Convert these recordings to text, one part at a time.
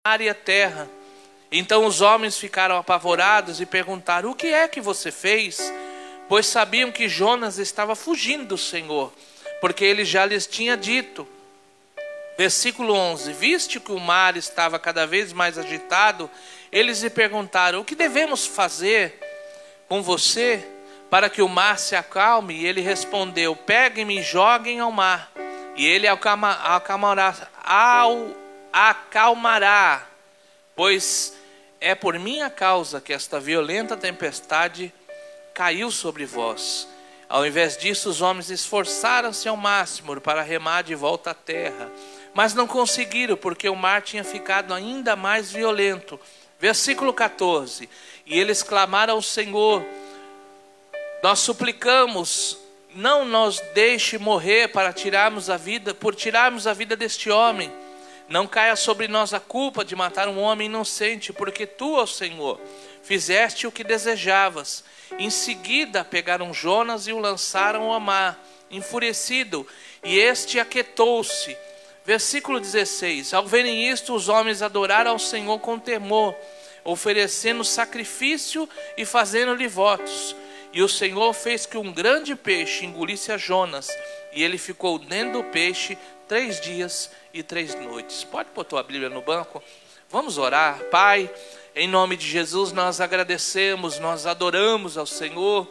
mar e a terra. Então os homens ficaram apavorados e perguntaram: o que é que você fez? Pois sabiam que Jonas estava fugindo do Senhor, porque ele já lhes tinha dito. Versículo 11: visto que o mar estava cada vez mais agitado, eles lhe perguntaram: o que devemos fazer com você para que o mar se acalme? E ele respondeu: peguem-me e joguem ao mar, e ele acalmará, pois é por minha causa que esta violenta tempestade caiu sobre vós. Ao invés disso, os homens esforçaram-se ao máximo para remar de volta à terra, mas não conseguiram, porque o mar tinha ficado ainda mais violento. Versículo 14: e eles clamaram ao Senhor: nós suplicamos, não nos deixe morrer por tirarmos a vida deste homem. Não caia sobre nós a culpa de matar um homem inocente, porque tu, ó Senhor, fizeste o que desejavas. Em seguida pegaram Jonas e o lançaram ao mar, enfurecido, e este aquietou-se. Versículo 16: ao verem isto, os homens adoraram ao Senhor com temor, oferecendo sacrifício e fazendo-lhe votos. E o Senhor fez que um grande peixe engolisse a Jonas, e ele ficou dentro do peixe 3 dias e 3 noites. Pode pôr tua Bíblia no banco? Vamos orar. Pai, em nome de Jesus nós agradecemos, nós adoramos ao Senhor,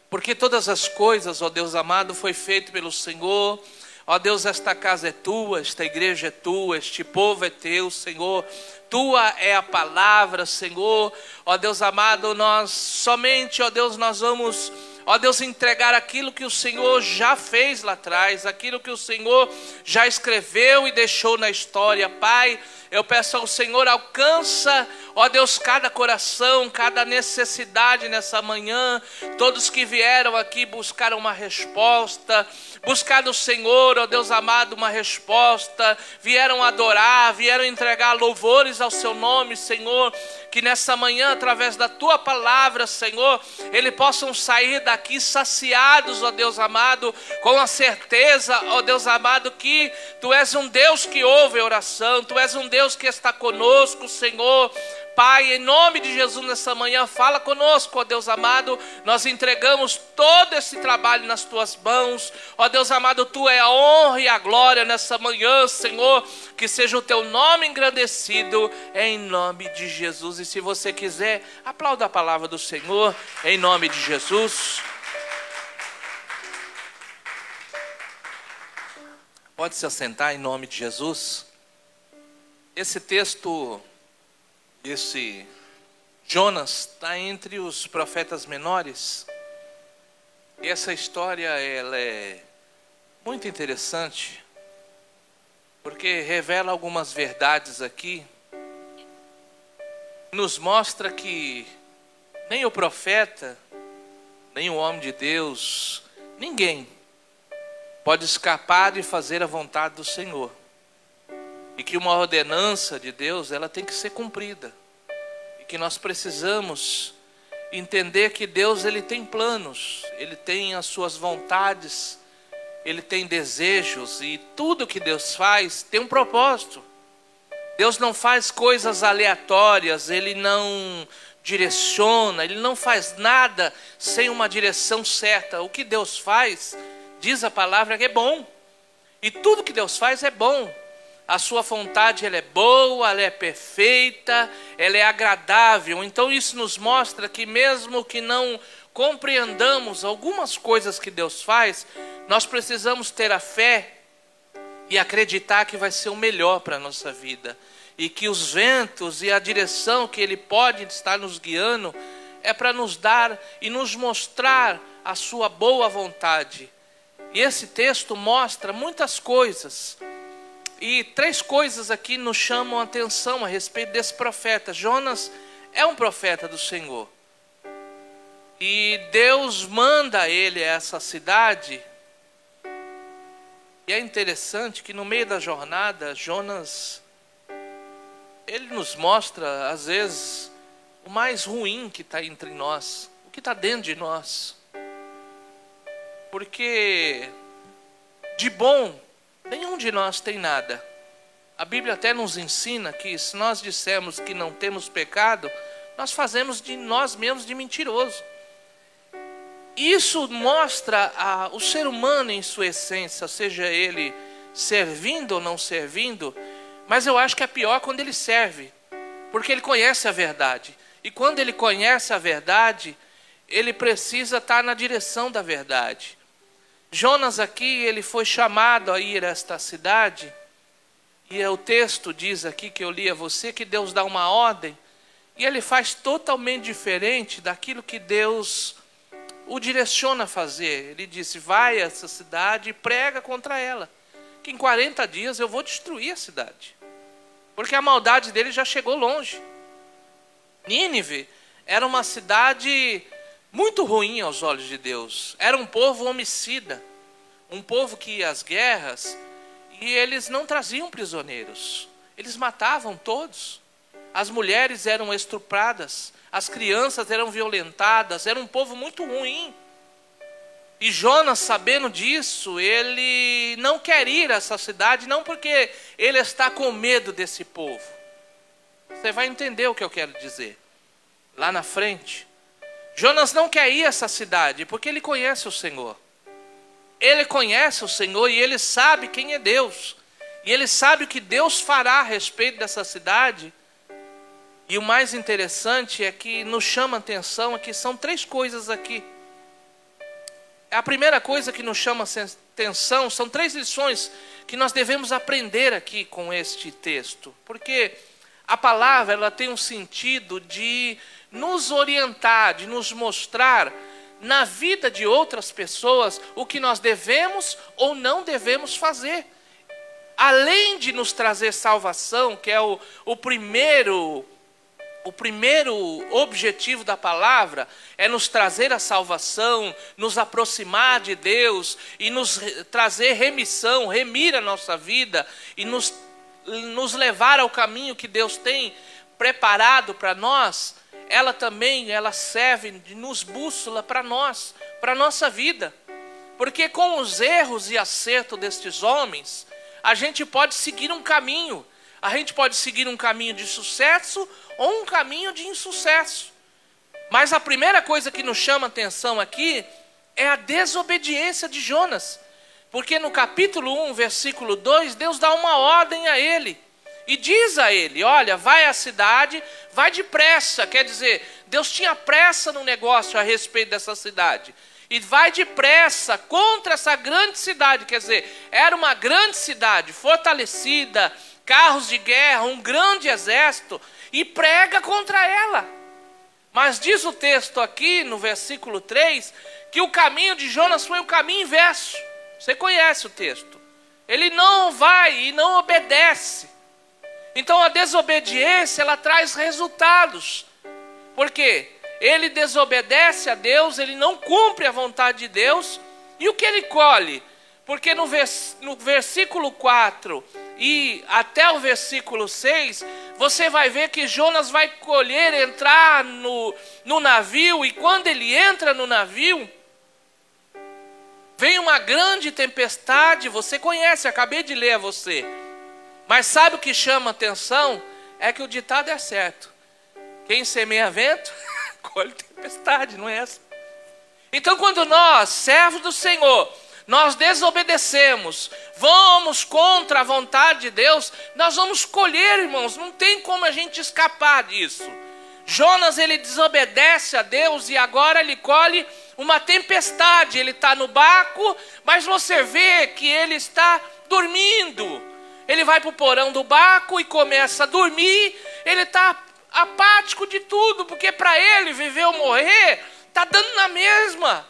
porque todas as coisas, ó Deus amado, foi feito pelo Senhor. Ó Deus, esta casa é tua, esta igreja é tua, este povo é teu, Senhor. Tua é a palavra, Senhor. Ó Deus amado, nós somente, ó Deus, nós vamos, ó Deus, entregar aquilo que o Senhor já fez lá atrás, aquilo que o Senhor já escreveu e deixou na história. Pai, eu peço ao Senhor, alcança, ó Deus, cada coração, cada necessidade nessa manhã. Todos que vieram aqui buscaram uma resposta, buscaram o Senhor, ó Deus amado, uma resposta, vieram adorar, vieram entregar louvores ao seu nome, Senhor. Que nessa manhã, através da tua palavra, Senhor, eles possam sair daqui saciados, ó Deus amado, com a certeza, ó Deus amado, que tu és um Deus que ouve a oração, tu és um Deus que está conosco, Senhor. Pai, em nome de Jesus, nessa manhã, fala conosco, ó Deus amado. Nós entregamos todo esse trabalho nas tuas mãos, ó Deus amado. Tu é a honra e a glória nessa manhã, Senhor. Que seja o teu nome engrandecido, em nome de Jesus. E se você quiser, aplauda a palavra do Senhor, em nome de Jesus. Pode se assentar, em nome de Jesus. Esse texto, esse Jonas, está entre os profetas menores. E essa história, ela é muito interessante, porque revela algumas verdades aqui. Nos mostra que nem o profeta, nem o homem de Deus, ninguém pode escapar de fazer a vontade do Senhor. E que uma ordenança de Deus, ela tem que ser cumprida. E que nós precisamos entender que Deus, ele tem planos, ele tem as suas vontades, ele tem desejos, e tudo que Deus faz tem um propósito. Deus não faz coisas aleatórias, ele não direciona, ele não faz nada sem uma direção certa. O que Deus faz, diz a palavra, que é bom. E tudo que Deus faz é bom. A sua vontade, ela é boa, ela é perfeita, ela é agradável. Então isso nos mostra que mesmo que não compreendamos algumas coisas que Deus faz, nós precisamos ter a fé e acreditar que vai ser o melhor para a nossa vida. E que os ventos e a direção que Ele pode estar nos guiando é para nos dar e nos mostrar a sua boa vontade. E esse texto mostra muitas coisas. E 3 coisas aqui nos chamam a atenção a respeito desse profeta. Jonas é um profeta do Senhor. E Deus manda ele a essa cidade. E é interessante que no meio da jornada, Jonas, ele nos mostra, às vezes, o mais ruim que está entre nós, o que está dentro de nós. Porque de bom, nenhum de nós tem nada. A Bíblia até nos ensina que se nós dissermos que não temos pecado, nós fazemos de nós mesmos de mentiroso. Isso mostra o ser humano em sua essência, seja ele servindo ou não servindo, mas eu acho que é pior quando ele serve, porque ele conhece a verdade. E quando ele conhece a verdade, ele precisa estar na direção da verdade. Jonas aqui, ele foi chamado a ir a esta cidade, e o texto diz aqui que eu li a você, que Deus dá uma ordem, e ele faz totalmente diferente daquilo que Deus o direciona a fazer. Ele disse, vai a essa cidade e prega contra ela, que em 40 dias eu vou destruir a cidade, porque a maldade dele já chegou longe. Nínive era uma cidade muito ruim aos olhos de Deus, era um povo homicida, um povo que ia às guerras, e eles não traziam prisioneiros, eles matavam todos. As mulheres eram estupradas, as crianças eram violentadas, era um povo muito ruim. E Jonas, sabendo disso, ele não quer ir a essa cidade, não porque ele está com medo desse povo. Você vai entender o que eu quero dizer lá na frente. Jonas não quer ir a essa cidade porque ele conhece o Senhor. Ele conhece o Senhor e ele sabe quem é Deus. E ele sabe o que Deus fará a respeito dessa cidade. E o mais interessante é que nos chama a atenção aqui, são 3 coisas aqui. A primeira coisa que nos chama a atenção, são 3 lições que nós devemos aprender aqui com este texto. Porque a palavra, ela tem um sentido de nos orientar, de nos mostrar na vida de outras pessoas o que nós devemos ou não devemos fazer. Além de nos trazer salvação, que é o primeiro objetivo da palavra, é nos trazer a salvação, nos aproximar de Deus e nos trazer remissão, remir a nossa vida e nos levar ao caminho que Deus tem preparado para nós. Ela também serve de nos bússola para nós, para a nossa vida. Porque com os erros e acertos destes homens, a gente pode seguir um caminho. A gente pode seguir um caminho de sucesso ou um caminho de insucesso. Mas a primeira coisa que nos chama a atenção aqui é a desobediência de Jonas. Porque no capítulo 1, versículo 2, Deus dá uma ordem a ele. E diz a ele, olha, vai à cidade, vai depressa. Quer dizer, Deus tinha pressa no negócio a respeito dessa cidade. E vai depressa contra essa grande cidade. Quer dizer, era uma grande cidade, fortalecida, carros de guerra, um grande exército. E prega contra ela. Mas diz o texto aqui, no versículo 3, que o caminho de Jonas foi o caminho inverso. Você conhece o texto. Ele não vai e não obedece. Então a desobediência, ela traz resultados. Por quê? Ele desobedece a Deus, ele não cumpre a vontade de Deus. E o que ele colhe? Porque no versículo 4 e até o versículo 6, você vai ver que Jonas vai colher, entrar no navio. E quando ele entra no navio, vem uma grande tempestade. Você conhece, acabei de ler a você. Mas sabe o que chama atenção? É que o ditado é certo. Quem semeia vento, colhe tempestade, não é essa? Então quando nós, servos do Senhor, nós desobedecemos, vamos contra a vontade de Deus, nós vamos colher, irmãos, não tem como a gente escapar disso. Jonas, ele desobedece a Deus e agora ele colhe uma tempestade. Ele está no barco, mas você vê que ele está dormindo. Ele vai para o porão do barco e começa a dormir. Ele está apático de tudo, porque para ele viver ou morrer está dando na mesma.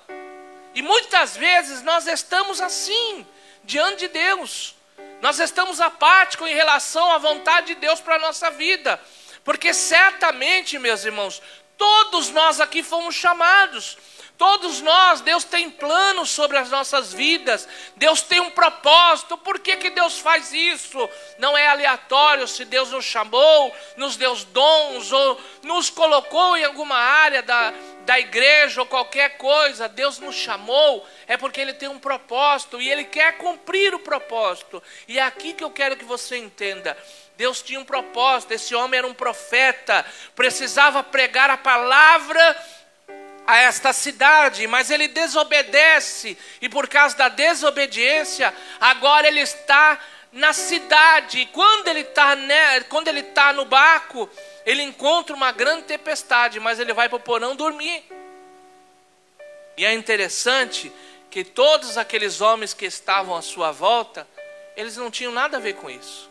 E muitas vezes nós estamos assim, diante de Deus. Nós estamos apáticos em relação à vontade de Deus para a nossa vida. Porque certamente, meus irmãos, todos nós aqui fomos chamados. Todos nós, Deus tem planos sobre as nossas vidas. Deus tem um propósito. Por que Deus faz isso? Não é aleatório se Deus nos chamou, nos deu dons ou nos colocou em alguma área da igreja ou qualquer coisa, Deus nos chamou, é porque Ele tem um propósito e Ele quer cumprir o propósito. E é aqui que eu quero que você entenda. Deus tinha um propósito, esse homem era um profeta, precisava pregar a palavra a esta cidade, mas ele desobedece, e por causa da desobediência, agora ele está na cidade. E quando ele está no barco, ele encontra uma grande tempestade, mas ele vai para o porão dormir. E é interessante que todos aqueles homens que estavam à sua volta, eles não tinham nada a ver com isso.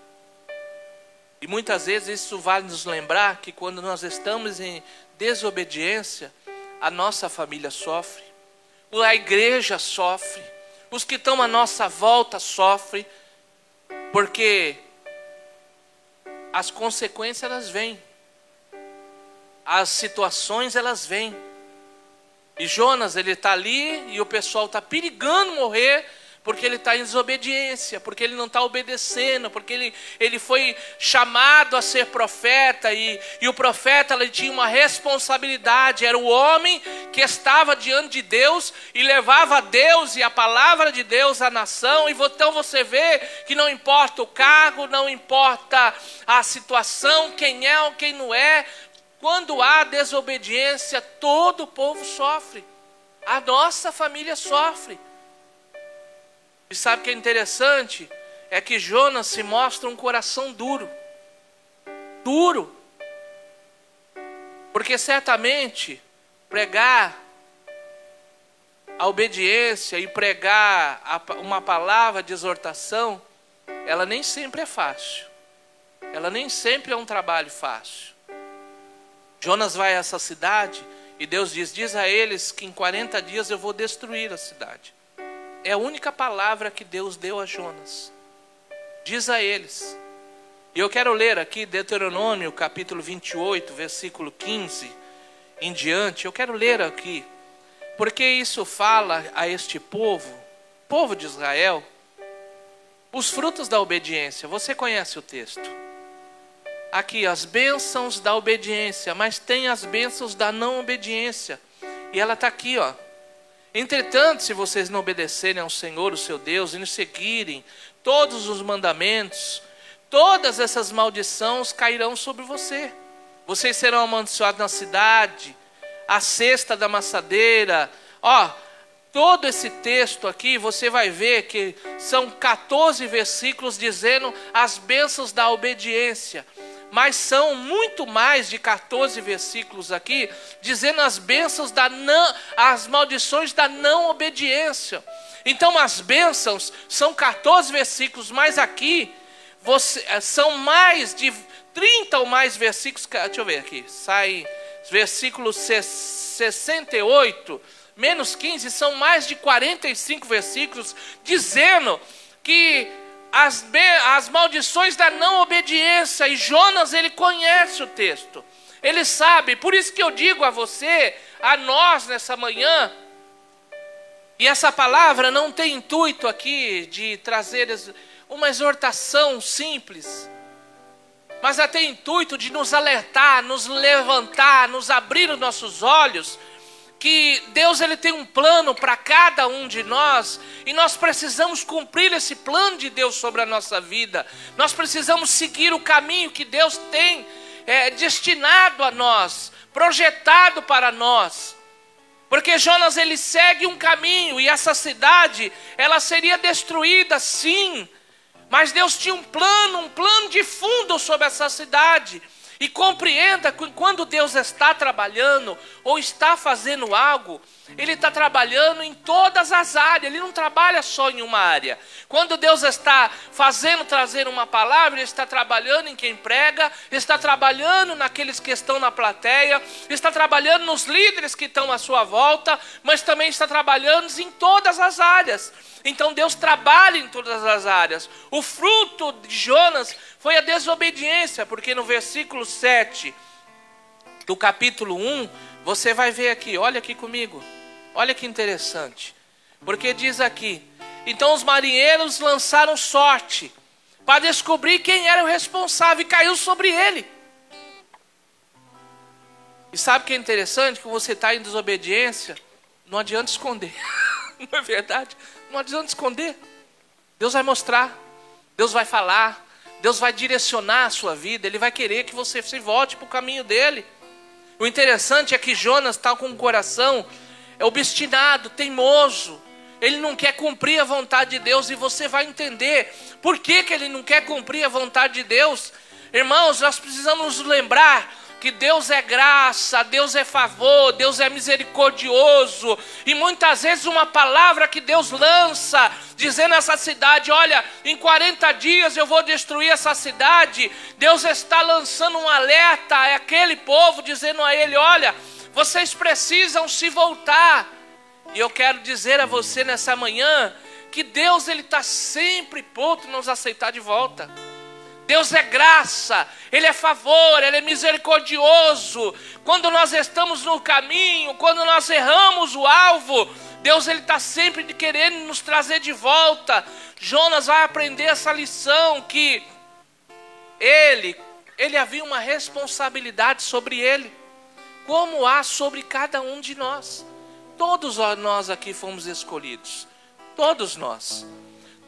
E muitas vezes isso vale nos lembrar que quando nós estamos em desobediência, a nossa família sofre, a igreja sofre, os que estão à nossa volta sofrem, porque as consequências elas vêm, as situações elas vêm. E Jonas, ele está ali e o pessoal está perigando morrer, porque ele está em desobediência, porque ele não está obedecendo, porque ele foi chamado a ser profeta, e o profeta ele tinha uma responsabilidade, era o homem que estava diante de Deus e levava a Deus e a palavra de Deus à nação. E então você vê que não importa o cargo, não importa a situação, quem é ou quem não é, quando há desobediência, todo o povo sofre, a nossa família sofre. E sabe o que é interessante? É que Jonas se mostra um coração duro. Duro. Porque certamente pregar a obediência e pregar uma palavra de exortação, ela nem sempre é fácil. Ela nem sempre é um trabalho fácil. Jonas vai a essa cidade e Deus diz a eles que em 40 dias eu vou destruir a cidade. É a única palavra que Deus deu a Jonas. Diz a eles. E eu quero ler aqui Deuteronômio capítulo 28, versículo 15 em diante. Eu quero ler aqui, porque isso fala a este povo de Israel, os frutos da obediência. Você conhece o texto. Aqui, as bênçãos da obediência, mas tem as bênçãos da não obediência. E ela está aqui, ó. Entretanto, se vocês não obedecerem ao Senhor, o seu Deus, e não seguirem todos os mandamentos, todas essas maldições cairão sobre você. Vocês serão amaldiçoados na cidade, a cesta da maçadeira. Todo esse texto aqui, você vai ver que são 14 versículos dizendo as bênçãos da obediência. Mas são muito mais de 14 versículos aqui, dizendo as bênçãos as maldições da não obediência. Então as bênçãos são 14 versículos, mas aqui são mais de 30 ou mais versículos. Deixa eu ver aqui, sai versículo 68, menos 15, são mais de 45 versículos, dizendo que as maldições da não obediência. E Jonas, ele conhece o texto, ele sabe. Por isso que eu digo a você, a nós nessa manhã, e essa palavra não tem intuito aqui de trazer uma exortação simples, mas ela tem intuito de nos alertar, nos levantar, nos abrir os nossos olhos, que Deus ele tem um plano para cada um de nós, e nós precisamos cumprir esse plano de Deus sobre a nossa vida. Nós precisamos seguir o caminho que Deus tem destinado a nós, projetado para nós. Porque Jonas ele segue um caminho, e essa cidade ela seria destruída sim, mas Deus tinha um plano de fundo sobre essa cidade. E compreenda que quando Deus está trabalhando ou está fazendo algo, Ele está trabalhando em todas as áreas. Ele não trabalha só em uma área. Quando Deus está trazer uma palavra, Ele está trabalhando em quem prega, está trabalhando naqueles que estão na plateia, está trabalhando nos líderes que estão à sua volta, mas também está trabalhando em todas as áreas. Então Deus trabalha em todas as áreas. O fruto de Jonas foi a desobediência, porque no versículo 7 do capítulo 1, você vai ver aqui, olha aqui comigo, olha que interessante, porque diz aqui: então os marinheiros lançaram sorte para descobrir quem era o responsável, e caiu sobre ele. E sabe o que é interessante? Que você está em desobediência, não adianta esconder. Não é verdade? Não adianta esconder. Deus vai mostrar, Deus vai falar, Deus vai direcionar a sua vida, Ele vai querer que você se volte para o caminho dEle. O interessante é que Jonas está com o coração obstinado, teimoso. Ele não quer cumprir a vontade de Deus, e você vai entender por que ele não quer cumprir a vontade de Deus. Irmãos, nós precisamos nos lembrar que Deus é graça, Deus é favor, Deus é misericordioso. E muitas vezes uma palavra que Deus lança, dizendo a essa cidade, olha, em 40 dias eu vou destruir essa cidade. Deus está lançando um alerta àquele povo, dizendo a ele, olha, vocês precisam se voltar. E eu quero dizer a você nessa manhã, que Deus está sempre pronto a nos aceitar de volta. Deus é graça, Ele é favor, Ele é misericordioso. Quando nós estamos no caminho, quando nós erramos o alvo, Deus está sempre querendo nos trazer de volta. Jonas vai aprender essa lição, que ele havia uma responsabilidade sobre ele, como há sobre cada um de nós. Todos nós aqui fomos escolhidos, todos nós.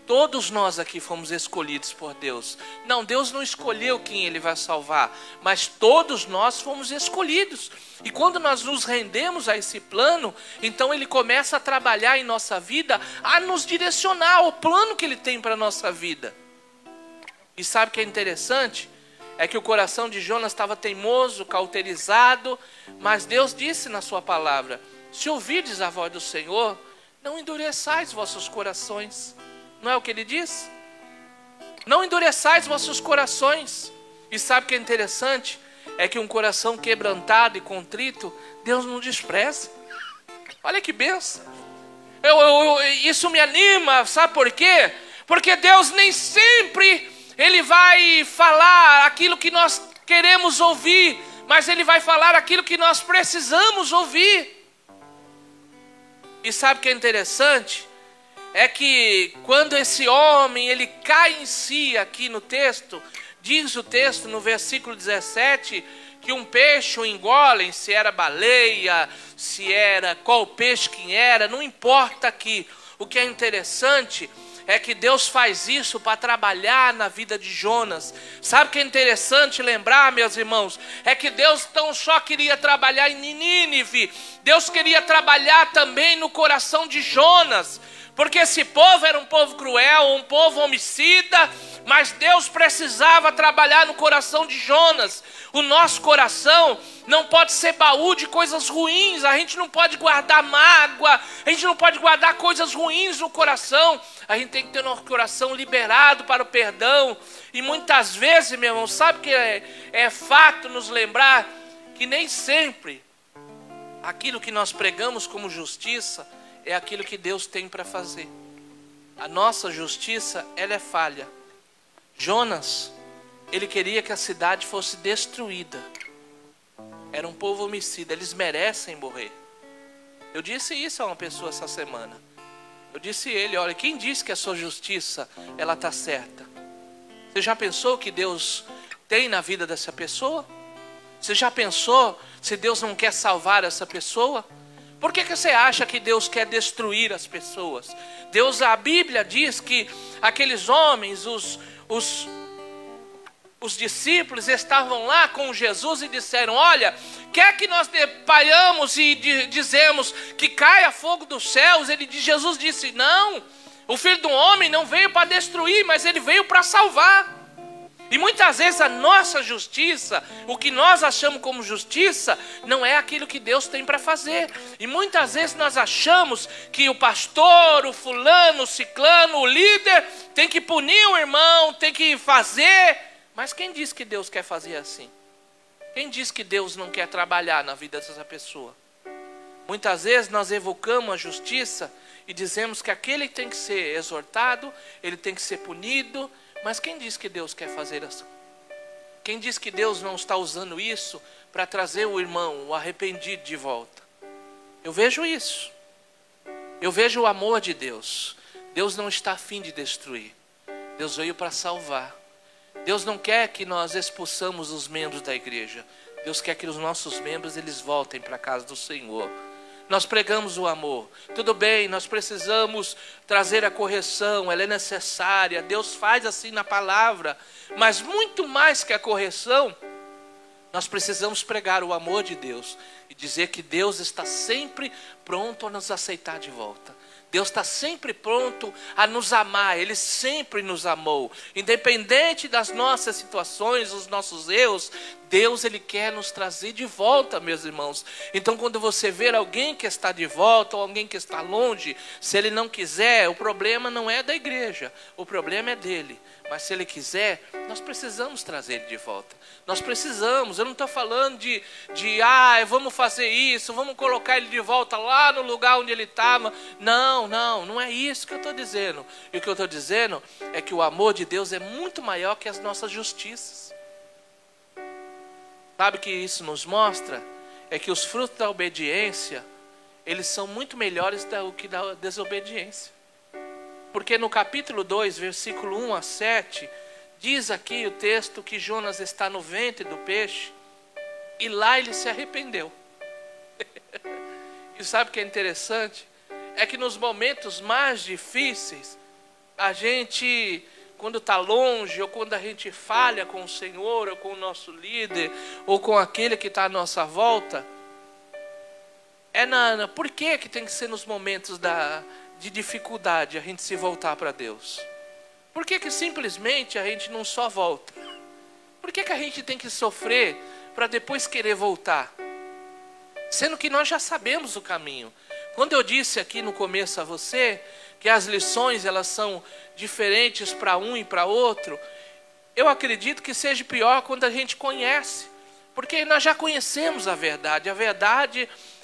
Todos nós aqui fomos escolhidos por Deus. Não, Deus não escolheu quem Ele vai salvar, mas todos nós fomos escolhidos. E quando nós nos rendemos a esse plano, então Ele começa a trabalhar em nossa vida, a nos direcionar ao plano que Ele tem para a nossa vida. E sabe o que é interessante? É que o coração de Jonas estava teimoso, cauterizado, mas Deus disse na sua palavra, se ouvirdes a voz do Senhor, não endureçais vossos corações. Não é o que ele diz? Não endureçais vossos corações. E sabe o que é interessante? É que um coração quebrantado e contrito, Deus não despreza. Olha que benção. Isso me anima, sabe por quê? Porque Deus nem sempre Ele vai falar aquilo que nós queremos ouvir, mas Ele vai falar aquilo que nós precisamos ouvir. E sabe o que é interessante? É que quando esse homem, ele cai em si aqui no texto, diz o texto no versículo 17, que um peixe o engole, se era baleia, se era qual peixe que era, não importa aqui. O que é interessante é que Deus faz isso para trabalhar na vida de Jonas. Sabe o que é interessante lembrar, meus irmãos? É que Deus não só queria trabalhar em Nínive, Deus queria trabalhar também no coração de Jonas. Porque esse povo era um povo cruel, um povo homicida, mas Deus precisava trabalhar no coração de Jonas. O nosso coração não pode ser baú de coisas ruins, a gente não pode guardar mágoa, a gente não pode guardar coisas ruins no coração. A gente tem que ter nosso coração liberado para o perdão. E muitas vezes, meu irmão, sabe que é fato nos lembrar que nem sempre aquilo que nós pregamos como justiça é aquilo que Deus tem para fazer. A nossa justiça, ela é falha. Jonas, ele queria que a cidade fosse destruída. Era um povo homicida, eles merecem morrer. Eu disse isso a uma pessoa essa semana. Eu disse a ele, olha, quem disse que a sua justiça, ela está certa? Você já pensou o que Deus tem na vida dessa pessoa? Você já pensou se Deus não quer salvar essa pessoa? Por que você acha que Deus quer destruir as pessoas? A Bíblia diz que aqueles homens, os discípulos estavam lá com Jesus e disseram, olha, quer que nós deparamos e dizemos que caia fogo dos céus? Jesus disse, não, o Filho do Homem não veio para destruir, mas ele veio para salvar. E muitas vezes a nossa justiça, o que nós achamos como justiça, não é aquilo que Deus tem para fazer. E muitas vezes nós achamos que o pastor, o fulano, o ciclano, o líder, tem que punir o irmão, tem que fazer. Mas quem diz que Deus quer fazer assim? Quem diz que Deus não quer trabalhar na vida dessa pessoa? Muitas vezes nós evocamos a justiça e dizemos que aquele tem que ser exortado, ele tem que ser punido. Mas quem diz que Deus quer fazer assim? Quem diz que Deus não está usando isso para trazer o irmão, o arrependido de volta? Eu vejo isso. Eu vejo o amor de Deus. Deus não está a fim de destruir. Deus veio para salvar. Deus não quer que nós expulsamos os membros da igreja. Deus quer que os nossos membros eles voltem para a casa do Senhor. Nós pregamos o amor. Tudo bem, nós precisamos trazer a correção, ela é necessária. Deus faz assim na palavra. Mas muito mais que a correção, nós precisamos pregar o amor de Deus e dizer que Deus está sempre pronto a nos aceitar de volta. Deus está sempre pronto a nos amar. Ele sempre nos amou. Independente das nossas situações, dos nossos erros, Deus ele quer nos trazer de volta, meus irmãos. Então quando você ver alguém que está de volta ou alguém que está longe, se ele não quiser, o problema não é da igreja, o problema é dele. Mas se ele quiser, nós precisamos trazer ele de volta. Nós precisamos, eu não estou falando de vamos fazer isso, vamos colocar ele de volta lá no lugar onde ele estava. Não é isso que eu estou dizendo. E o que eu estou dizendo é que o amor de Deus é muito maior que as nossas justiças. Sabe o que isso nos mostra? É que os frutos da obediência, eles são muito melhores do que da desobediência. Porque no capítulo 2, versículo 1 a 7, diz aqui o texto que Jonas está no ventre do peixe e lá ele se arrependeu. E sabe o que é interessante? É que nos momentos mais difíceis, a gente, quando está longe, ou quando a gente falha com o Senhor, ou com o nosso líder, ou com aquele que está à nossa volta, por que tem que ser nos momentos de dificuldade a gente se voltar para Deus? Por que simplesmente a gente não só volta? Por que a gente tem que sofrer para depois querer voltar? Sendo que nós já sabemos o caminho. Quando eu disse aqui no começo a você que as lições elas são diferentes para um e para outro, eu acredito que seja pior quando a gente conhece, porque nós já conhecemos a verdade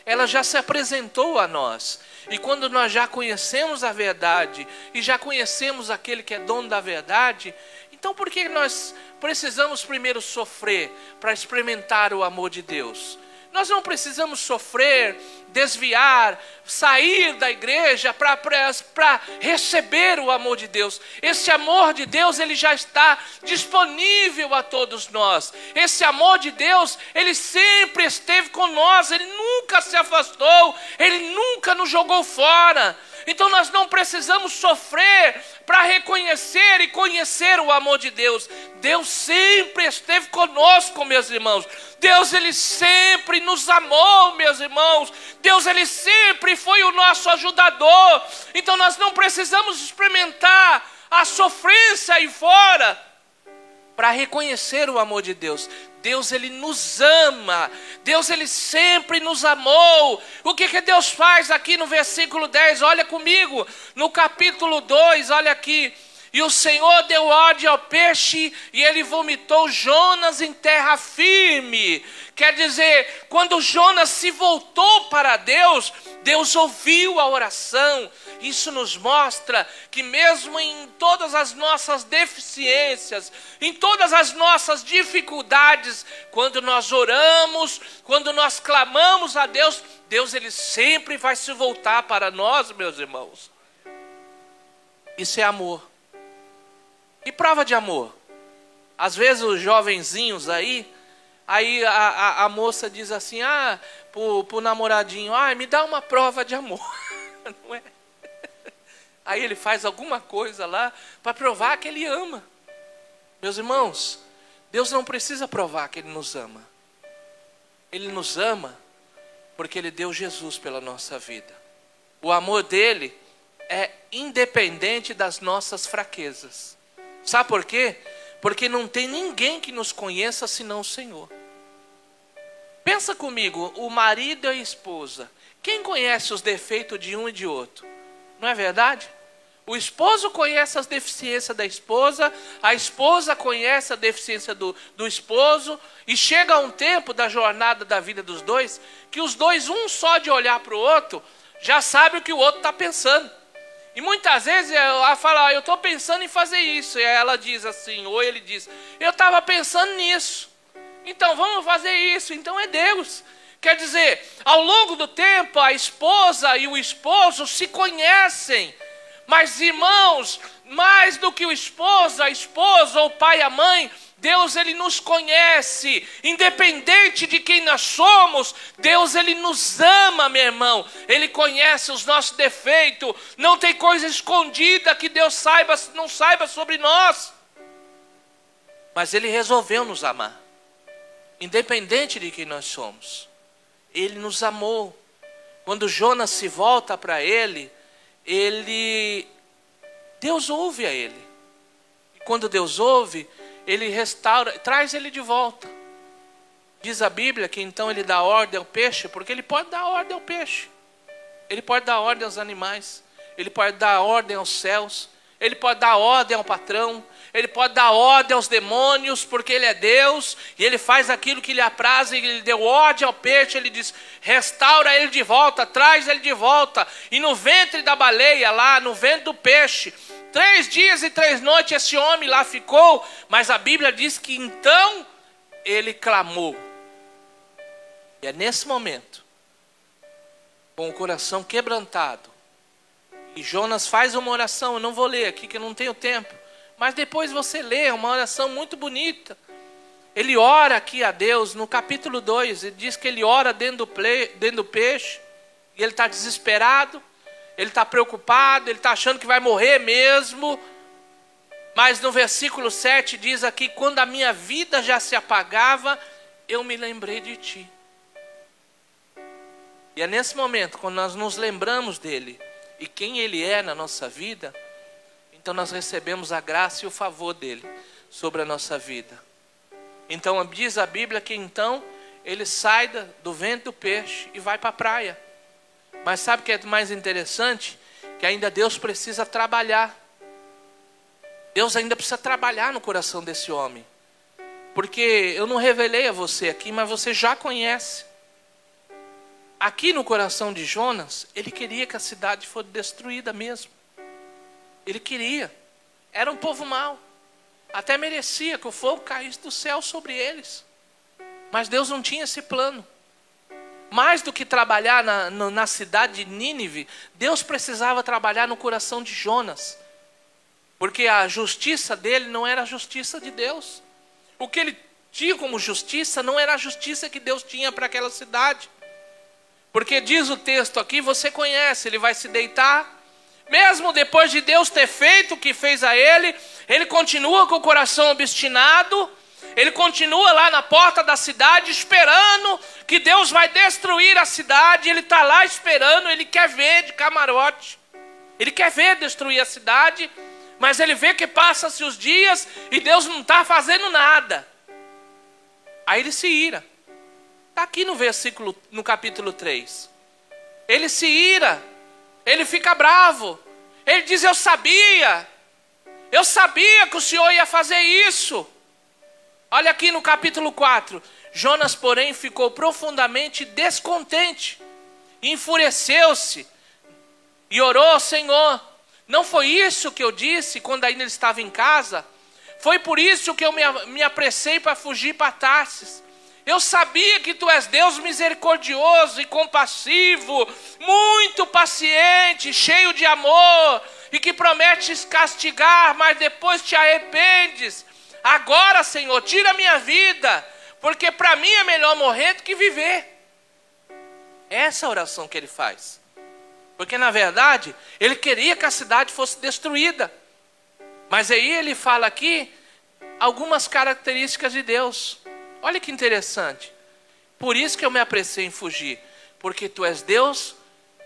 ela já se apresentou a nós, e quando nós já conhecemos a verdade, e já conhecemos aquele que é dono da verdade, então por que nós precisamos primeiro sofrer para experimentar o amor de Deus? Nós não precisamos sofrer, desviar, sair da igreja para receber o amor de Deus. Esse amor de Deus, ele já está disponível a todos nós. Esse amor de Deus, ele sempre esteve com nós, ele nunca se afastou, ele nunca nos jogou fora. Então nós não precisamos sofrer para reconhecer e conhecer o amor de Deus. Deus sempre esteve conosco, meus irmãos. Deus, ele sempre nos amou, meus irmãos. Deus, ele sempre foi o nosso ajudador. Então nós não precisamos experimentar a sofrência aí fora para reconhecer o amor de Deus. Deus, ele nos ama. Deus, ele sempre nos amou. O que Deus faz aqui no versículo 10? Olha comigo. No capítulo 2, olha aqui. E o Senhor deu ordem ao peixe e ele vomitou Jonas em terra firme. Quer dizer, quando Jonas se voltou para Deus, Deus ouviu a oração. Isso nos mostra que mesmo em todas as nossas deficiências, em todas as nossas dificuldades, quando nós oramos, quando nós clamamos a Deus, Deus ele sempre vai se voltar para nós, meus irmãos. Isso é amor. E prova de amor? Às vezes os jovenzinhos aí a moça diz assim, pro namoradinho, me dá uma prova de amor. Não é? Aí ele faz alguma coisa lá para provar que ele ama. Meus irmãos, Deus não precisa provar que ele nos ama. Ele nos ama porque ele deu Jesus pela nossa vida. O amor dele é independente das nossas fraquezas. Sabe por quê? Porque não tem ninguém que nos conheça senão o Senhor. Pensa comigo, o marido e a esposa. Quem conhece os defeitos de um e de outro? Não é verdade? O esposo conhece as deficiências da esposa, a esposa conhece a deficiência do esposo, e chega um tempo da jornada da vida dos dois, que os dois, um só de olhar para o outro, já sabe o que o outro está pensando. E muitas vezes ela fala, eu estou pensando em fazer isso. E ela diz assim, ou ele diz, eu estava pensando nisso. Então vamos fazer isso. Então é Deus. Quer dizer, ao longo do tempo, a esposa e o esposo se conhecem. Mas, irmãos, mais do que o esposo, a esposa, ou o pai, a mãe, Deus, Ele nos conhece, independente de quem nós somos, Deus, Ele nos ama, meu irmão, Ele conhece os nossos defeitos, não tem coisa escondida que Deus não saiba sobre nós, mas Ele resolveu nos amar, independente de quem nós somos, Ele nos amou. Quando Jonas se volta para Ele, Deus ouve a ele, e quando Deus ouve, Ele restaura, traz ele de volta. Diz a Bíblia que então Ele dá ordem ao peixe, porque Ele pode dar ordem ao peixe, Ele pode dar ordem aos animais, Ele pode dar ordem aos céus, Ele pode dar ordem ao patrão, Ele pode dar ordem aos demônios, porque Ele é Deus, e Ele faz aquilo que lhe apraz, e Ele deu ordem ao peixe, Ele diz, restaura ele de volta, traz ele de volta, e no ventre da baleia lá, no ventre do peixe, 3 dias e 3 noites esse homem lá ficou, mas a Bíblia diz que então ele clamou. E é nesse momento, com o coração quebrantado, e Jonas faz uma oração, eu não vou ler aqui que eu não tenho tempo, mas depois você lê, uma oração muito bonita. Ele ora aqui a Deus, no capítulo 2, ele diz que ele ora dentro do peixe, e ele está desesperado, ele está preocupado, ele está achando que vai morrer mesmo. Mas no versículo 7 diz aqui, quando a minha vida já se apagava, eu me lembrei de ti. E é nesse momento, quando nós nos lembramos dele, e quem ele é na nossa vida, então nós recebemos a graça e o favor dele sobre a nossa vida. Então diz a Bíblia que então ele sai do ventre do peixe e vai para a praia. Mas sabe o que é mais interessante? Que ainda Deus precisa trabalhar. Deus ainda precisa trabalhar no coração desse homem. Porque eu não revelei a você aqui, mas você já conhece. Aqui no coração de Jonas, ele queria que a cidade fosse destruída mesmo. Ele queria. Era um povo mau. Até merecia que o fogo caísse do céu sobre eles. Mas Deus não tinha esse plano. Mais do que trabalhar na cidade de Nínive, Deus precisava trabalhar no coração de Jonas. Porque a justiça dele não era a justiça de Deus. O que ele tinha como justiça não era a justiça que Deus tinha para aquela cidade. Porque diz o texto aqui, você conhece, ele vai se deitar. Mesmo depois de Deus ter feito o que fez a ele, ele continua com o coração obstinado. Ele continua lá na porta da cidade esperando que Deus vai destruir a cidade. Ele está lá esperando, ele quer ver de camarote. Ele quer ver destruir a cidade, mas ele vê que passam-se os dias e Deus não está fazendo nada. Aí ele se ira. Está aqui no capítulo 3. Ele se ira, ele fica bravo. Ele diz, eu sabia que o Senhor ia fazer isso. Olha aqui no capítulo 4. Jonas, porém, ficou profundamente descontente. Enfureceu-se e orou ao Senhor. Não foi isso que eu disse quando ainda ele estava em casa? Foi por isso que eu me apressei para fugir para Tarsis. Eu sabia que tu és Deus misericordioso e compassivo, muito paciente, cheio de amor, e que prometes castigar, mas depois te arrependes. Agora, Senhor, tira a minha vida, porque para mim é melhor morrer do que viver. Essa é a oração que ele faz. Porque na verdade, ele queria que a cidade fosse destruída. Mas aí ele fala aqui algumas características de Deus. Olha que interessante. Por isso que eu me apressei em fugir. Porque tu és Deus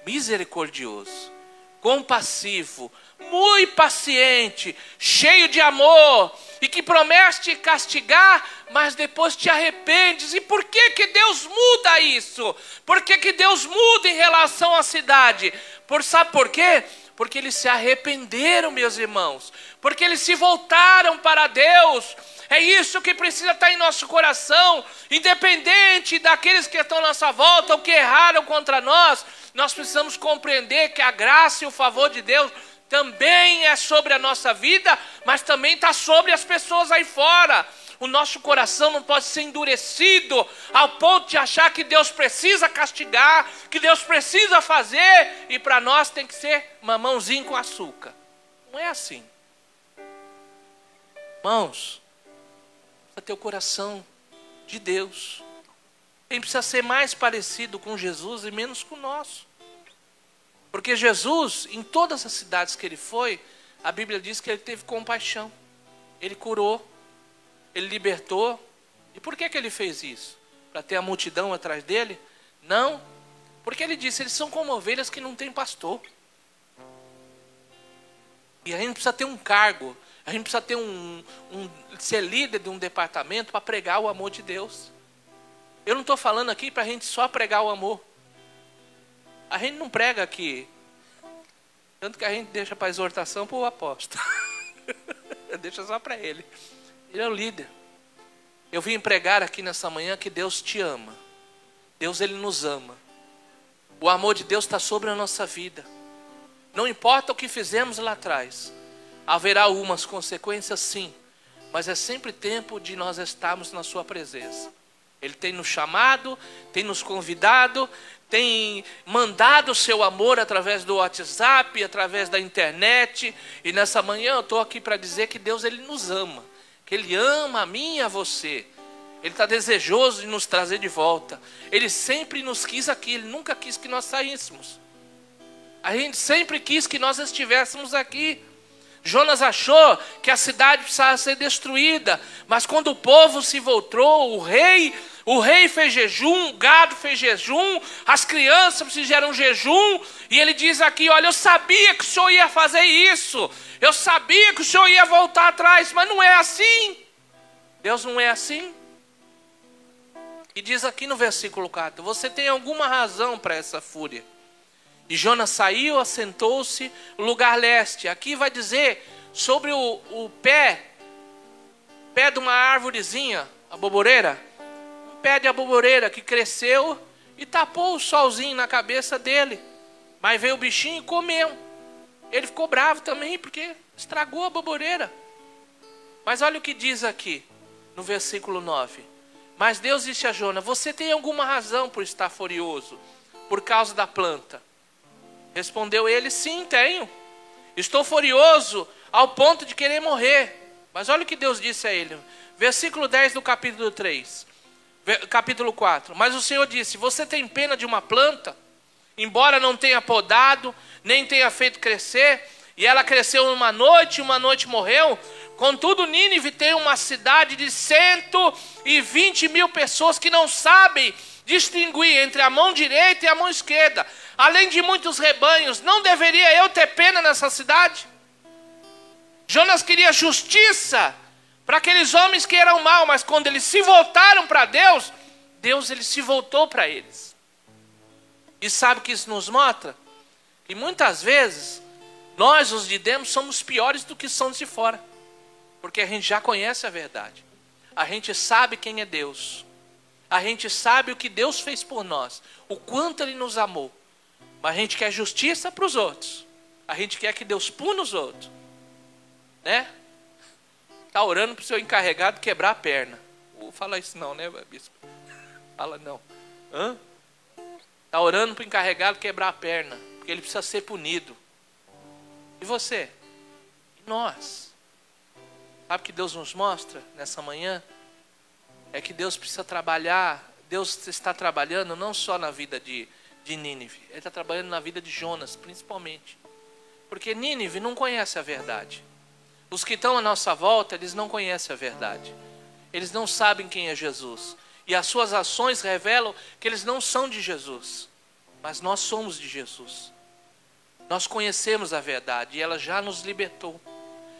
misericordioso, compassivo, muito paciente, cheio de amor, e que promete te castigar, mas depois te arrependes. E por que Deus muda isso? Por que Deus muda em relação à cidade? Sabe por quê? Porque eles se arrependeram, meus irmãos. Porque eles se voltaram para Deus. É isso que precisa estar em nosso coração. Independente daqueles que estão à nossa volta ou que erraram contra nós, nós precisamos compreender que a graça e o favor de Deus também é sobre a nossa vida, mas também está sobre as pessoas aí fora. O nosso coração não pode ser endurecido ao ponto de achar que Deus precisa castigar, que Deus precisa fazer, e para nós tem que ser mamãozinho com açúcar. Não é assim. Irmãos, precisa ter o coração de Deus. Quem precisa ser mais parecido com Jesus e menos com o nosso. Porque Jesus, em todas as cidades que ele foi, a Bíblia diz que ele teve compaixão. Ele curou, ele libertou. E por que ele fez isso? Para ter a multidão atrás dele? Não, porque ele disse, eles são como ovelhas que não têm pastor. E a gente precisa ter um cargo, a gente precisa ter ser líder de um departamento para pregar o amor de Deus. Eu não estou falando aqui para a gente só pregar o amor. A gente não prega aqui. Tanto que a gente deixa para a exortação para o apóstolo. Deixa só para ele. Ele é o líder. Eu vim pregar aqui nessa manhã que Deus te ama. Deus, ele nos ama. O amor de Deus está sobre a nossa vida. Não importa o que fizemos lá atrás. Haverá algumas consequências, sim. Mas é sempre tempo de nós estarmos na sua presença. Ele tem nos chamado, tem nos convidado, tem mandado o seu amor através do WhatsApp, através da internet. E nessa manhã eu estou aqui para dizer que Deus, ele nos ama. Que ele ama a mim e a você. Ele está desejoso de nos trazer de volta. Ele sempre nos quis aqui, ele nunca quis que nós saíssemos. A gente sempre quis que nós estivéssemos aqui. Jonas achou que a cidade precisava ser destruída, mas quando o povo se voltou, o rei fez jejum, o gado fez jejum, as crianças fizeram jejum, e ele diz aqui, olha, eu sabia que o Senhor ia fazer isso, eu sabia que o Senhor ia voltar atrás, mas não é assim. Deus não é assim. E diz aqui no versículo 4, você tem alguma razão para essa fúria? E Jonas saiu, assentou-se no lugar leste. Aqui vai dizer sobre o pé de uma árvorezinha, a aboboreira. Um pé de aboboreira que cresceu e tapou o solzinho na cabeça dele. Mas veio o bichinho e comeu. Ele ficou bravo também porque estragou a aboboreira. Mas olha o que diz aqui no versículo 9. Mas Deus disse a Jonas, você tem alguma razão por estar furioso por causa da planta? Respondeu ele, sim, tenho. Estou furioso ao ponto de querer morrer. Mas olha o que Deus disse a ele. Versículo 10 do capítulo 3. Capítulo 4. Mas o Senhor disse, você tem pena de uma planta? Embora não tenha podado, nem tenha feito crescer, e ela cresceu uma noite morreu. Contudo, Nínive tem uma cidade de 120 mil pessoas que não sabem distinguir entre a mão direita e a mão esquerda. Além de muitos rebanhos, não deveria eu ter pena nessa cidade? Jonas queria justiça para aqueles homens que eram maus, mas quando eles se voltaram para Deus, Deus ele se voltou para eles. E sabe o que isso nos mostra? Que muitas vezes, nós os de dentro somos piores do que são de fora. Porque a gente já conhece a verdade. A gente sabe quem é Deus. A gente sabe o que Deus fez por nós. O quanto Ele nos amou. Mas a gente quer justiça para os outros. A gente quer que Deus puna os outros. Né? Está orando para o seu encarregado quebrar a perna. Fala isso não, né, bispo? Fala não. Está orando para o encarregado quebrar a perna. Porque ele precisa ser punido. E você? E nós? Sabe o que Deus nos mostra nessa manhã? É que Deus precisa trabalhar. Deus está trabalhando não só na vida de Nínive. Ele está trabalhando na vida de Jonas, principalmente. Porque Nínive não conhece a verdade. Os que estão à nossa volta, eles não conhecem a verdade. Eles não sabem quem é Jesus. E as suas ações revelam que eles não são de Jesus. Mas nós somos de Jesus. Nós conhecemos a verdade e ela já nos libertou.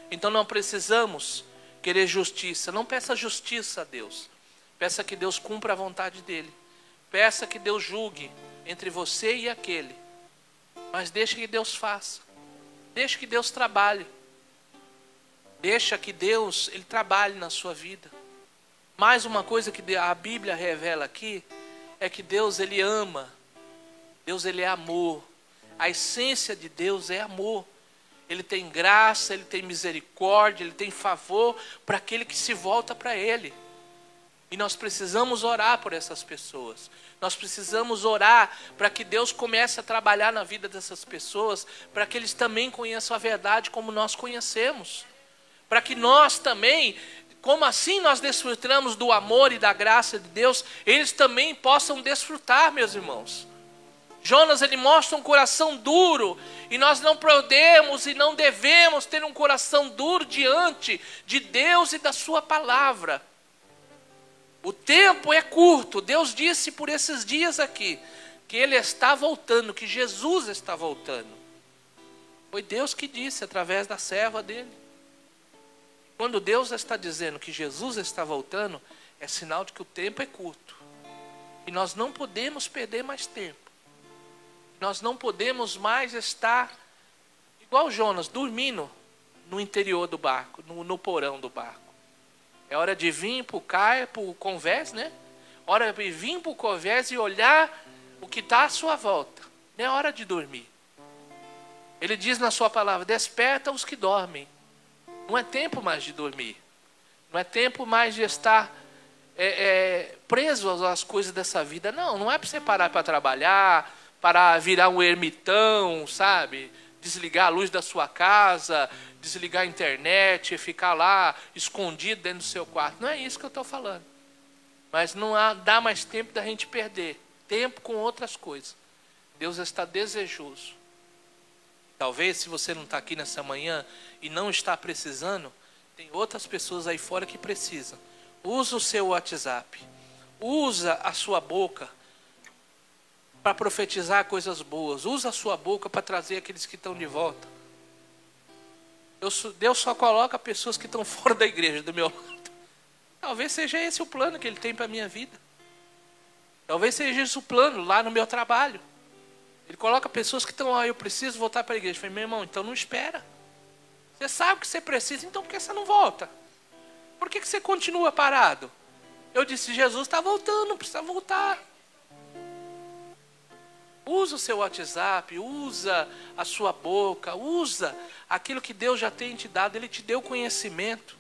Então não precisamos querer justiça. Não peça justiça a Deus. Peça que Deus cumpra a vontade dEle. Peça que Deus julgue entre você e aquele. Mas deixe que Deus faça. Deixe que Deus trabalhe. Deixa que Deus ele trabalhe na sua vida. Mais uma coisa que a Bíblia revela aqui é que Deus ele ama. Deus ele é amor. A essência de Deus é amor. Ele tem graça, Ele tem misericórdia, Ele tem favor para aquele que se volta para Ele. E nós precisamos orar por essas pessoas. Nós precisamos orar para que Deus comece a trabalhar na vida dessas pessoas, para que eles também conheçam a verdade como nós conhecemos. Para que nós também, como assim nós desfrutamos do amor e da graça de Deus, eles também possam desfrutar, meus irmãos. Jonas, ele mostra um coração duro, e nós não podemos e não devemos ter um coração duro diante de Deus e da sua palavra. O tempo é curto. Deus disse por esses dias aqui que Ele está voltando, que Jesus está voltando. Foi Deus que disse através da serva dele. Quando Deus está dizendo que Jesus está voltando, é sinal de que o tempo é curto. E nós não podemos perder mais tempo. Nós não podemos mais estar igual Jonas, dormindo no interior do barco, no porão do barco. É hora de vir para o convés, né? Hora de vir para o convés e olhar o que está à sua volta. Não é hora de dormir. Ele diz na sua palavra, desperta os que dormem. Não é tempo mais de dormir. Não é tempo mais de estar preso às coisas dessa vida. Não é para você parar para trabalhar, para virar um ermitão, sabe? Desligar a luz da sua casa, desligar a internet e ficar lá escondido dentro do seu quarto. Não é isso que eu estou falando. Mas não dá mais tempo da gente perder tempo com outras coisas. Deus está desejoso. Talvez se você não está aqui nessa manhã e não está precisando, tem outras pessoas aí fora que precisam. Usa o seu WhatsApp. Usa a sua boca para profetizar coisas boas. Usa a sua boca para trazer aqueles que estão de volta. Deus só coloca pessoas que estão fora da igreja do meu lado. Talvez seja esse o plano que Ele tem para a minha vida. Talvez seja esse o plano lá no meu trabalho. Ele coloca pessoas que estão, eu preciso voltar para a igreja. Eu falei, meu irmão, então não espera. Você sabe que você precisa, então por que você não volta? Por que você continua parado? Eu disse, Jesus está voltando, precisa voltar. Usa o seu WhatsApp, usa a sua boca, usa aquilo que Deus já tem te dado. Ele te deu conhecimento.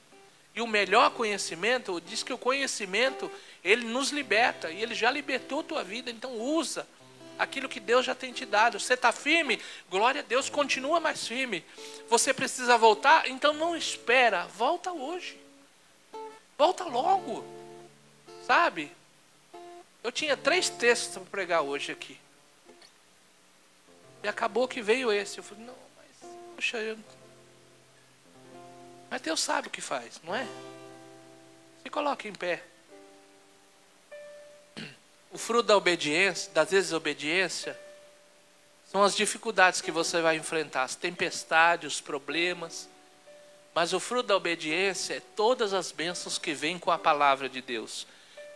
E o melhor conhecimento, diz que o conhecimento, ele nos liberta. E Ele já libertou a tua vida, então usa aquilo que Deus já tem te dado. Você está firme? Glória a Deus, continua mais firme. Você precisa voltar? Então não espera, volta hoje. Volta logo. Sabe? Eu tinha 3 textos para pregar hoje aqui. E acabou que veio esse. Eu falei, não, mas, poxa, mas Deus sabe o que faz, não é? Se coloque em pé. O fruto da obediência, da desobediência, são as dificuldades que você vai enfrentar, as tempestades, os problemas. Mas o fruto da obediência é todas as bênçãos que vêm com a palavra de Deus.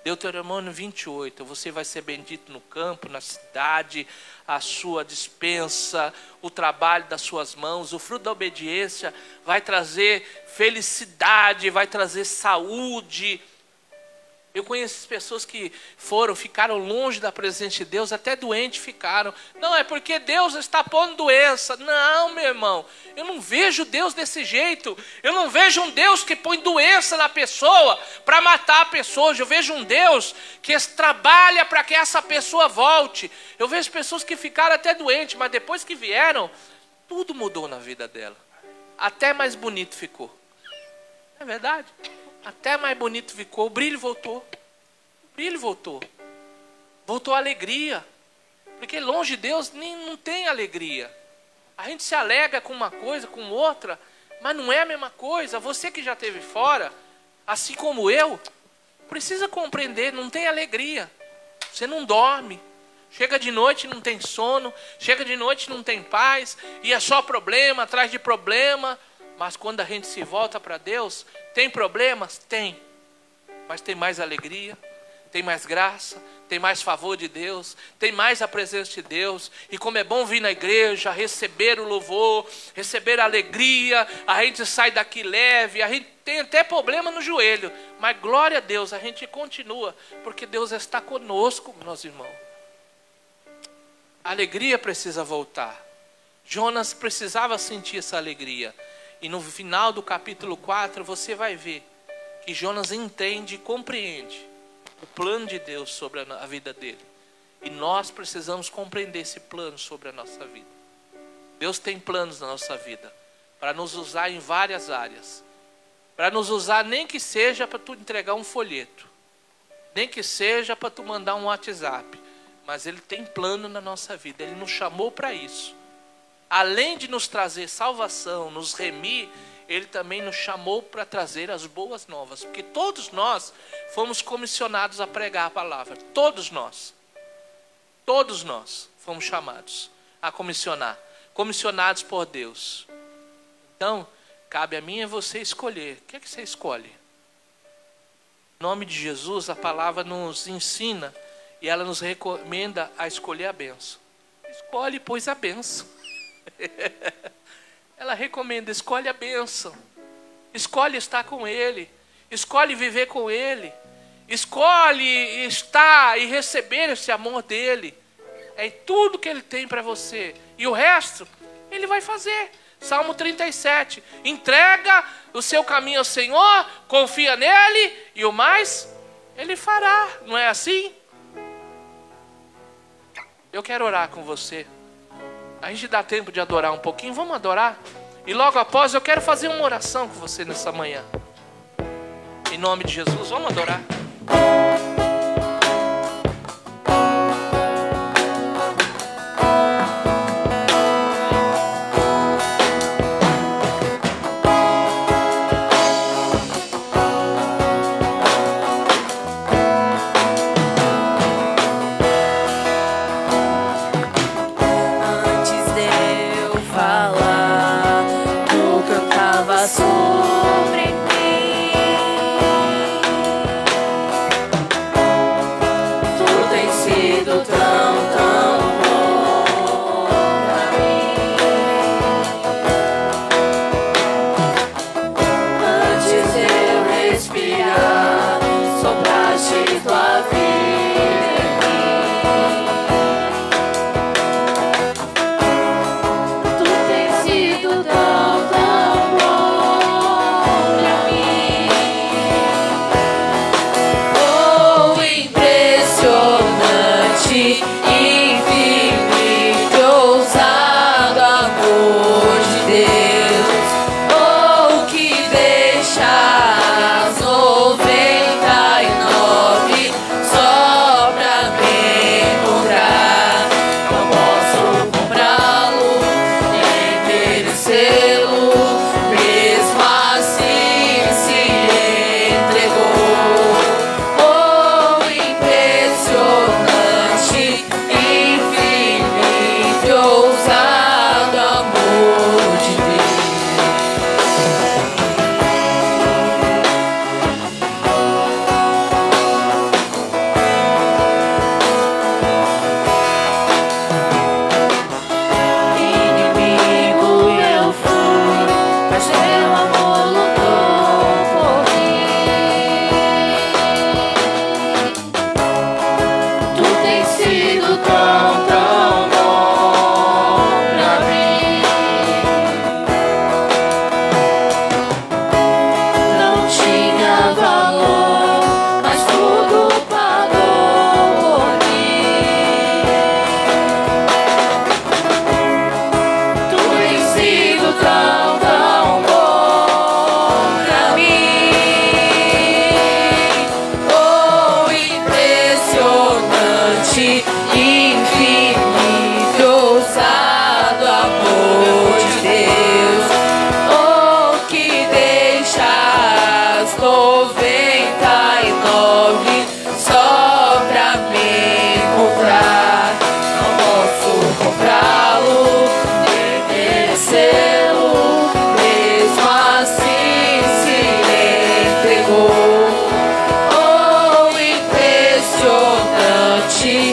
Deuteronômio 28, você vai ser bendito no campo, na cidade, a sua despensa, o trabalho das suas mãos. O fruto da obediência vai trazer felicidade, vai trazer saúde. Eu conheço pessoas que ficaram longe da presença de Deus, até doentes ficaram. Não, é porque Deus está pondo doença. Não, meu irmão, eu não vejo Deus desse jeito. Eu não vejo um Deus que põe doença na pessoa para matar a pessoa. Eu vejo um Deus que trabalha para que essa pessoa volte. Eu vejo pessoas que ficaram até doentes, mas depois que vieram, tudo mudou na vida dela. Até mais bonito ficou. Não é verdade? Até mais bonito ficou, o brilho voltou. O brilho voltou. Voltou a alegria. Porque longe de Deus não tem alegria. A gente se alegra com uma coisa, com outra, mas não é a mesma coisa. Você que já esteve fora, assim como eu, precisa compreender, não tem alegria. Você não dorme. Chega de noite e não tem sono. Chega de noite e não tem paz. E é só problema atrás de problema. Mas quando a gente se volta para Deus, tem problemas? Tem. Mas tem mais alegria, tem mais graça, tem mais favor de Deus, tem mais a presença de Deus. E como é bom vir na igreja, receber o louvor, receber a alegria, a gente sai daqui leve, a gente tem até problema no joelho, mas glória a Deus, a gente continua, porque Deus está conosco, meus irmãos. A alegria precisa voltar. Jonas precisava sentir essa alegria. E no final do capítulo 4 você vai ver que Jonas entende e compreende o plano de Deus sobre a vida dele. E nós precisamos compreender esse plano sobre a nossa vida. Deus tem planos na nossa vida para nos usar em várias áreas. Para nos usar nem que seja para tu entregar um folheto, nem que seja para tu mandar um WhatsApp. Mas Ele tem plano na nossa vida. Ele nos chamou para isso. Além de nos trazer salvação, nos remir, Ele também nos chamou para trazer as boas novas. Porque todos nós fomos comissionados a pregar a palavra. Todos nós fomos chamados a comissionar. Comissionados por Deus. Então, cabe a mim e a você escolher. O que é que você escolhe? Em nome de Jesus, a palavra nos ensina e ela nos recomenda a escolher a bênção. Escolhe, pois, a bênção. Ela recomenda, escolhe a bênção. Escolhe estar com Ele. Escolhe viver com Ele. Escolhe estar e receber esse amor dEle. É tudo que Ele tem para você. E o resto, Ele vai fazer. Salmo 37. Entrega o seu caminho ao Senhor, confia nele e o mais Ele fará. Não é assim? Eu quero orar com você. A gente dá tempo de adorar um pouquinho. Vamos adorar? E logo após eu quero fazer uma oração com você nessa manhã. Em nome de Jesus, vamos adorar. Oh, impressionante.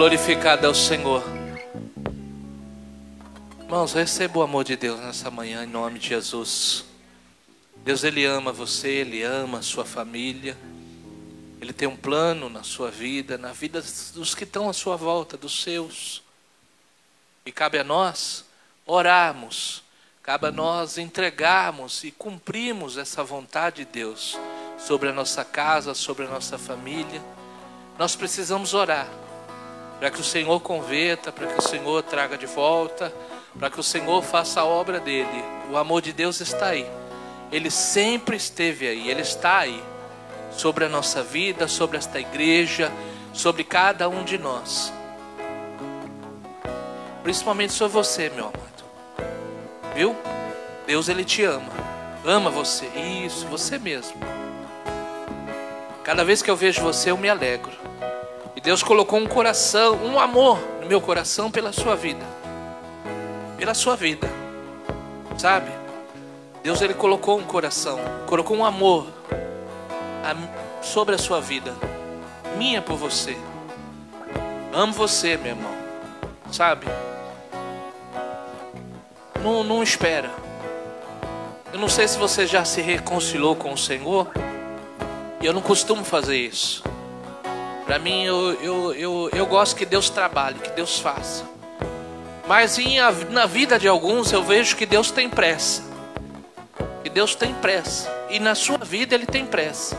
Glorificado é o Senhor. Irmãos, receba o amor de Deus nessa manhã, em nome de Jesus. Deus, Ele ama você, Ele ama a sua família. Ele tem um plano na sua vida, na vida dos que estão à sua volta, dos seus. E cabe a nós orarmos, cabe a nós entregarmos e cumprirmos essa vontade de Deus sobre a nossa casa, sobre a nossa família. Nós precisamos orar para que o Senhor converta, para que o Senhor traga de volta, para que o Senhor faça a obra dele. O amor de Deus está aí. Ele sempre esteve aí, Ele está aí. Sobre a nossa vida, sobre esta igreja, sobre cada um de nós. Principalmente sobre você, meu amado. Viu? Deus, Ele te ama. Ama você. Isso, você mesmo. Cada vez que eu vejo você, eu me alegro. E Deus colocou um coração, um amor no meu coração pela sua vida. Pela sua vida. Sabe? Deus, Ele colocou um coração, colocou um amor sobre a sua vida. Minha por você. Amo você, meu irmão. Sabe? Não espera. Eu não sei se você já se reconciliou com o Senhor. E eu não costumo fazer isso. Para mim, eu gosto que Deus trabalhe, que Deus faça. Mas na vida de alguns eu vejo que Deus tem pressa. Que Deus tem pressa. E na sua vida Ele tem pressa.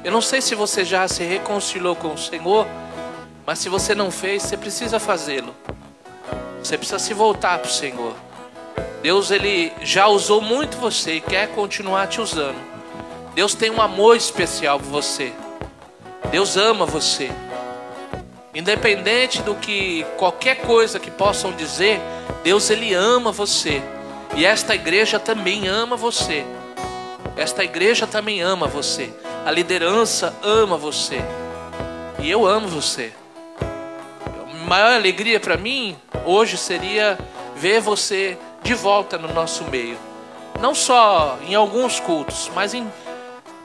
Eu não sei se você já se reconciliou com o Senhor. Mas se você não fez, você precisa fazê-lo. Você precisa se voltar para o Senhor. Deus, Ele já usou muito você e quer continuar te usando. Deus tem um amor especial por você. Deus ama você. Independente do que qualquer coisa que possam dizer, Deus, Ele ama você. E esta igreja também ama você. Esta igreja também ama você. A liderança ama você. E eu amo você. A maior alegria para mim hoje seria ver você de volta no nosso meio. Não só em alguns cultos, mas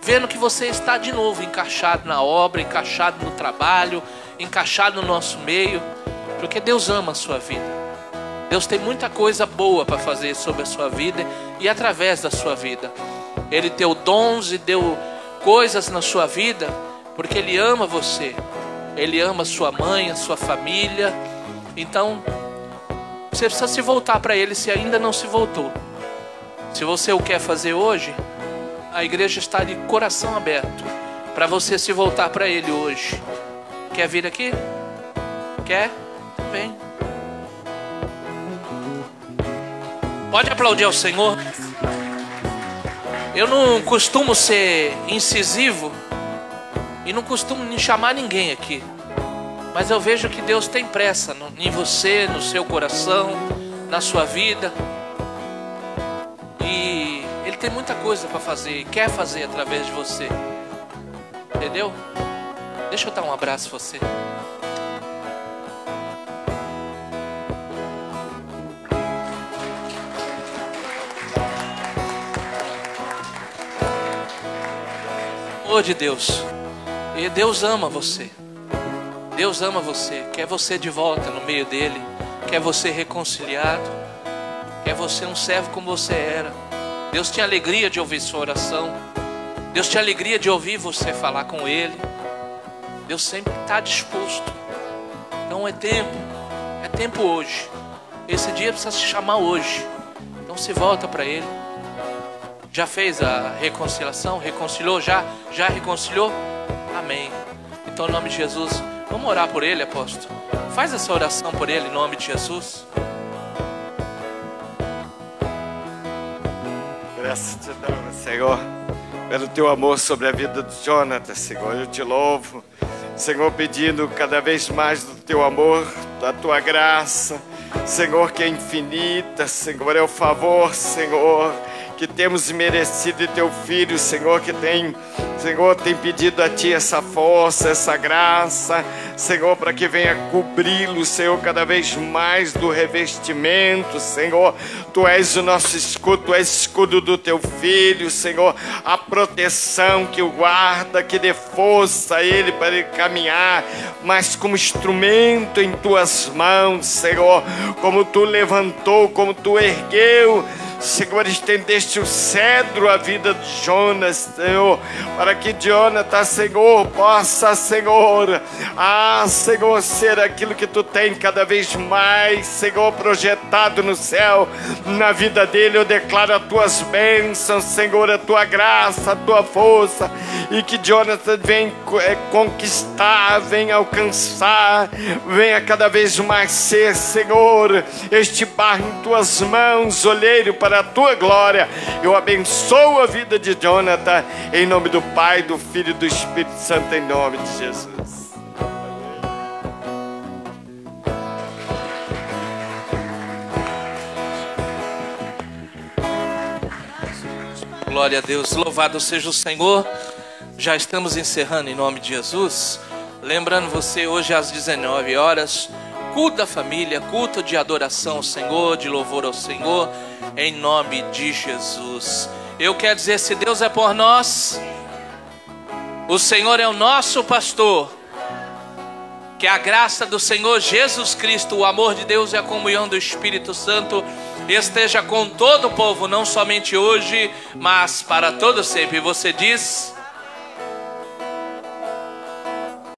vendo que você está de novo encaixado na obra, encaixado no trabalho, encaixado no nosso meio. Porque Deus ama a sua vida. Deus tem muita coisa boa para fazer sobre a sua vida e através da sua vida. Ele deu dons e deu coisas na sua vida porque Ele ama você. Ele ama a sua mãe, a sua família. Então, você precisa se voltar para Ele se ainda não se voltou. Se você o quer fazer hoje, a igreja está de coração aberto para você se voltar para Ele hoje. Quer vir aqui? Quer? Vem. Pode aplaudir ao Senhor. Eu não costumo ser incisivo e não costumo nem chamar ninguém aqui. Mas eu vejo que Deus tem pressa em você, no seu coração, na sua vida. E Ele tem muita coisa para fazer e quer fazer através de você. Entendeu? Deixa eu dar um abraço a você. Amor de Deus. E Deus ama você. Deus ama você. Quer você de volta no meio dele. Quer você reconciliado. Quer você um servo como você era. Deus tinha alegria de ouvir sua oração. Deus tinha alegria de ouvir você falar com Ele. Deus sempre está disposto. Então é tempo hoje. Esse dia precisa se chamar hoje. Então se volta para Ele. Já fez a reconciliação? Reconciliou? Já reconciliou? Amém. Então em nome de Jesus, vamos orar por ele, apóstolo. Faz essa oração por ele em nome de Jesus. Graças te damos, Senhor, pelo teu amor sobre a vida do Jonathan, Senhor. Eu te louvo, Senhor, pedindo cada vez mais do teu amor, da tua graça, Senhor, que é infinita, Senhor, é o favor, Senhor, que temos merecido, e teu filho, Senhor, que tem, Senhor, tem pedido a Ti essa força, essa graça, Senhor, para que venha cobri-lo, Senhor, cada vez mais do revestimento, Senhor. Tu és o nosso escudo, Tu és escudo do Teu filho, Senhor, a proteção que o guarda, que dê força a ele para ele caminhar, mas como instrumento em Tuas mãos, Senhor, como Tu levantou, como Tu ergueu, Senhor, estendeste o cedro à vida de Jonas, Senhor, para que Jonatas, Senhor, possa, Senhor, Senhor, ser aquilo que Tu tem cada vez mais, Senhor, projetado no céu, na vida dele. Eu declaro as Tuas bênçãos, Senhor, a Tua graça, a Tua força, e que Jonatas venha conquistar, venha alcançar, venha cada vez mais ser, Senhor, este barro em Tuas mãos, olheiro para a Tua glória. Eu abençoo a vida de Jonatas, em nome do Pai, do Filho e do Espírito Santo, em nome de Jesus. Glória a Deus, louvado seja o Senhor. Já estamos encerrando em nome de Jesus. Lembrando você, hoje às 19 horas, culto da família, culto de adoração ao Senhor, de louvor ao Senhor, em nome de Jesus. Eu quero dizer, se Deus é por nós, o Senhor é o nosso pastor. Que a graça do Senhor Jesus Cristo, o amor de Deus e a comunhão do Espírito Santo esteja com todo o povo, não somente hoje, mas para todo sempre. E você diz...